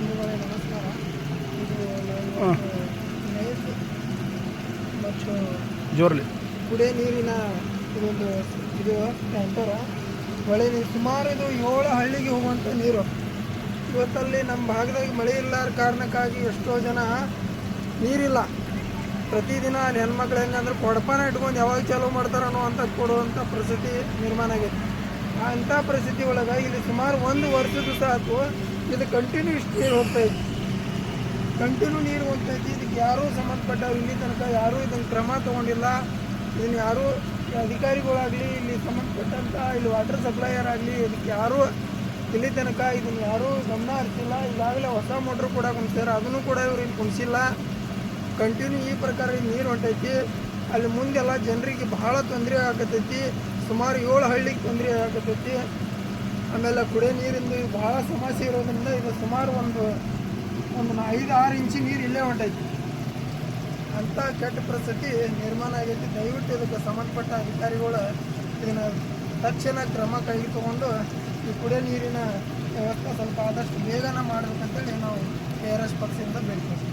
ಬಂಧುಗಳೇ ನಮಸ್ಕಾರ. ಇದು ನೈಟ್ ಮತ್ತು ಜೋರ್ಲಿ ಕುಡಿಯೋ ನೀರಿನ ಇದೊಂದು ಇದು ಟ್ಯಾಂಕರ ಹೊಳೆ ನೀರು. ಸುಮಾರು ಇದು 7 ಹಳ್ಳಿಗೆ ಹೋಗುವಂಥ ನೀರು. ಇವತ್ತಲ್ಲಿ ನಮ್ಮ ಭಾಗದಾಗ ಮಳೆ ಇಲ್ಲದ ಕಾರಣಕ್ಕಾಗಿ ಎಷ್ಟೋ ಜನ ನೀರಿಲ್ಲ. ಪ್ರತಿದಿನ ಹೆಣ್ಮಕ್ಳು ಹೆಂಗಂದ್ರೆ ಕೊಡಪಾನ ಇಟ್ಕೊಂಡು ಯಾವಾಗ ಚಾಲೂ ಮಾಡ್ತಾರನೋ ಅಂತ ಕೊಡುವಂಥ ಪರಿಸ್ಥಿತಿ ನಿರ್ಮಾಣ ಆಗೈತೆ. ಅಂಥ ಪರಿಸ್ಥಿತಿ ಒಳಗೆ ಇಲ್ಲಿ ಸುಮಾರು 1 ವರ್ಷದ ಸಾಕು ಇದು ಕಂಟಿನ್ಯೂ ಇಷ್ಟು ನೀರು ಹೋಗ್ತಾಯಿತ್ತು. ಕಂಟಿನ್ಯೂ ನೀರು ಹೋಗ್ತೈತಿ. ಇದಕ್ಕೆ ಯಾರೂ ಸಂಬಂಧಪಟ್ಟವ್ರು ಇಲ್ಲಿ ತನಕ ಯಾರೂ ಇದನ್ನು ಕ್ರಮ ತೊಗೊಂಡಿಲ್ಲ. ಇದನ್ನು ಯಾರೂ ಅಧಿಕಾರಿಗಳಾಗಲಿ ಇಲ್ಲಿ ಸಂಬಂಧಪಟ್ಟಂಥ ಇಲ್ಲಿ ವಾಟರ್ ಸಪ್ಲೈಯರ್ ಆಗಲಿ ಇದಕ್ಕೆ ಯಾರೂ ಇಲ್ಲಿ ತನಕ ಇದನ್ನು ಯಾರೂ ಗಮನ ಹರಿಸಿಲ್ಲ. ಈಗಾಗಲೇ ಹೊಸ ಮೋಟ್ರ್ ಕೂಡ ಕುಣಿಸ್ತಾರೆ, ಅದನ್ನು ಕೂಡ ಇವ್ರು ಇಲ್ಲಿ ಕುಣಿಸಿಲ್ಲ. ಕಂಟಿನ್ಯೂ ಈ ಪ್ರಕಾರ ನೀರು ಹೊಂಟೈತಿ. ಅಲ್ಲಿ ಮುಂದೆಲ್ಲ ಜನರಿಗೆ ಬಹಳ ತೊಂದರೆ ಆಗತೈತಿ. ಸುಮಾರು 7 ಹಳ್ಳಿಗೆ ತೊಂದರೆ ಆಗತೈತಿ. ಆಮೇಲೆ ಕುಡಿಯೋ ನೀರಿಂದ ಭಾಳ ಸಮಸ್ಯೆ ಇರೋದ್ರಿಂದ ಇದು ಸುಮಾರು ಒಂದು 5-6 ಇಂಚು ನೀರು ಇಲ್ಲೇ ಹೊಂಟೈತಿ. ಅಂಥ ಕೆಟ್ಟ ಪರಿಸ್ಥಿತಿ ನಿರ್ಮಾಣ ಆಗೈತಿ. ದಯವಿಟ್ಟು ಇದಕ್ಕೆ ಸಂಬಂಧಪಟ್ಟ ಅಧಿಕಾರಿಗಳು ಇದನ್ನು ತಕ್ಷಣ ಕ್ರಮ ಕೈಗೆ ತೊಗೊಂಡು ಈ ಕುಡಿಯೋ ನೀರಿನ ವ್ಯವಸ್ಥೆ ಸ್ವಲ್ಪ ಆದಷ್ಟು ಬೇಗನೆ ಮಾಡಬೇಕಂತೇಳಿ ನಾವು KRS ಪಕ್ಷದಿಂದ ಬೇಡ್ತೀವಿ.